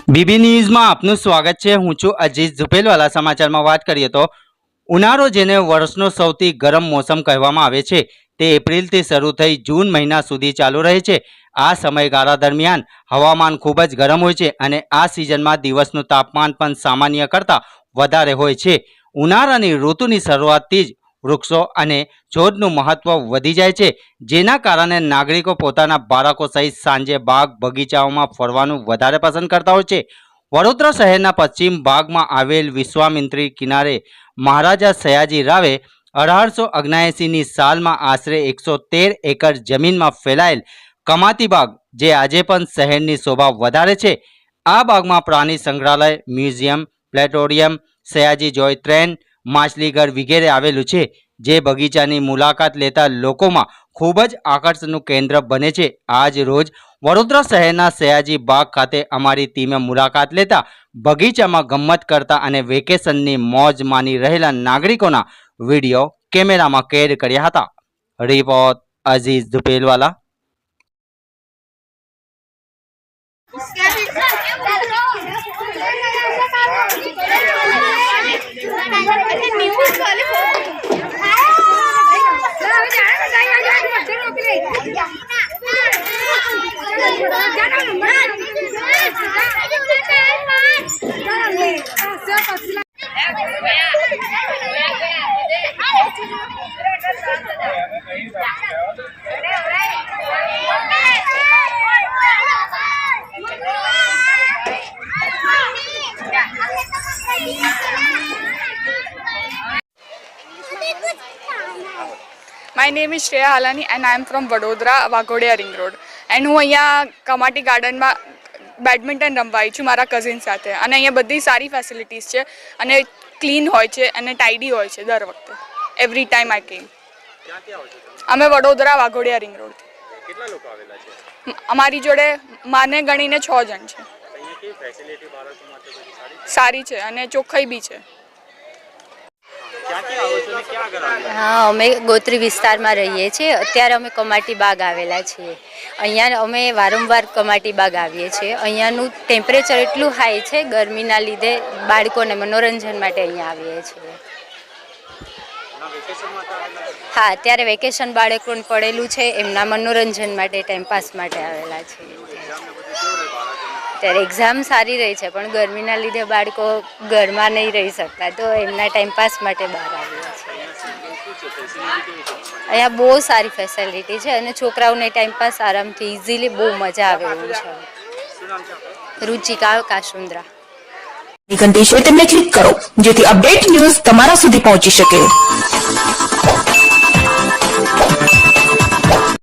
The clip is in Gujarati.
બીબી ન્યૂઝમાં આપનું સ્વાગત છે। હું છું અજીત ઝુપેલવાલા। સમાચારમાં વાત કરીએ તો ઉનાળો જેને વર્ષનો સૌથી ગરમ મોસમ કહેવામાં આવે છે તે એપ્રિલથી શરૂ થઈ જૂન મહિના સુધી ચાલુ રહે છે। આ સમયગાળા દરમિયાન હવામાન ખૂબ જ ગરમ હોય છે અને આ સિઝનમાં દિવસનું તાપમાન પણ સામાન્ય કરતાં વધારે હોય છે। ઉનાળાની ઋતુની શરૂઆતથી જ વૃક્ષો અને છોડનું મહત્વ વધી જાય છે, જેના કારણે નાગરિકો પોતાના બાળકો સહિત સાંજે બાગ બગીચાઓમાં ફરવાનું વધારે પસંદ કરતા હોય છે। વડોદરા શહેરના પશ્ચિમ ભાગમાં આવેલ વિશ્વામિત્રી કિનારે મહારાજા સયાજી રાવે 1879ની સાલમાં આશરે 113 એકર જમીનમાં ફેલાયેલ કમાતી બાગ, જે આજે પણ શહેરની શોભા વધારે છે। આ બાગમાં પ્રાણી સંગ્રહાલય, મ્યુઝિયમ, પ્લેનેટોરિયમ, સયાજી જોય ટ્રેન, માછલીઘર વગેરે આવેલું છે, જે બગીચાની મુલાકાત લેતા લોકોમાં ખૂબ જ આકર્ષણનું કેન્દ્ર બને છે। આજ રોજ વડોદરા શહેરના સયાજી બાગ ખાતે અમારી ટીમે મુલાકાત લેતા બગીચામાં ગમ્મત કરતા અને વેકેશનની મોજ માણી રહેલા નાગરિકોના વિડીયો કેમેરામાં કેદ કર્યા હતા। Report Aziz Zupelwala. My name is Shreya Halani and I am from Vadodara, Vagodia Ring Road. And હું અહીંયા કમાટી ગાર્ડનમાં બેડમિન્ટન રમવા આવી છું મારા કઝિન સાથે, અને અહીંયા બધી સારી ફેસિલિટીઝ છે અને ક્લીન હોય છે અને ટાઈડી હોય છે દર વખતે, એવરી ટાઈમ આઈ કેમ। અમે વડોદરા વાઘોડિયા રિંગ રોડથી। કેટલા લોકો આવેલા છે? અમારી જોડે માને ગણીને 6 જણ છે। અહીંયા કેવી ફેસિલિટી બાળકો માટે બધી સારી છે અને ચોખ્ખાઈ બી છે। હા, અમે ગોત્રી વિસ્તારમાં રહીએ છીએ। અત્યારે અમે કમાટી બાગ આવેલા છીએ। અહીંયા અમે વારંવાર કમાટી બાગ આવીએ છીએ। અહીંયાનું ટેમ્પરેચર એટલું હાઈ છે, ગરમીના લીધે બાળકોને મનોરંજન માટે અહીંયા આવીએ છીએ। હા, અત્યારે વેકેશન બાળકોને પડેલું છે, એમના મનોરંજન માટે, ટાઈમપાસ માટે આવેલા છીએ। અત્યારે એક્ઝામ સારી રહી છે, પણ ગરમીના લીધે બાળકો ઘરમાં નહીં રહી શકતા, તો એમના ટાઈમપાસ માટે બહાર આવીએ છીએ। અહીંયા બહુ સારી ફેસિલિટી છે અને છોકરાઓને ટાઈમપાસ આરામથી ઇઝીલી બહુ મજા આવે એવું છે। રુચિકા કાશુંદ્રા। ઘંટી છે તેમને ક્લિક કરો જેથી અપડેટ ન્યૂઝ તમારા સુધી પહોંચી શકે।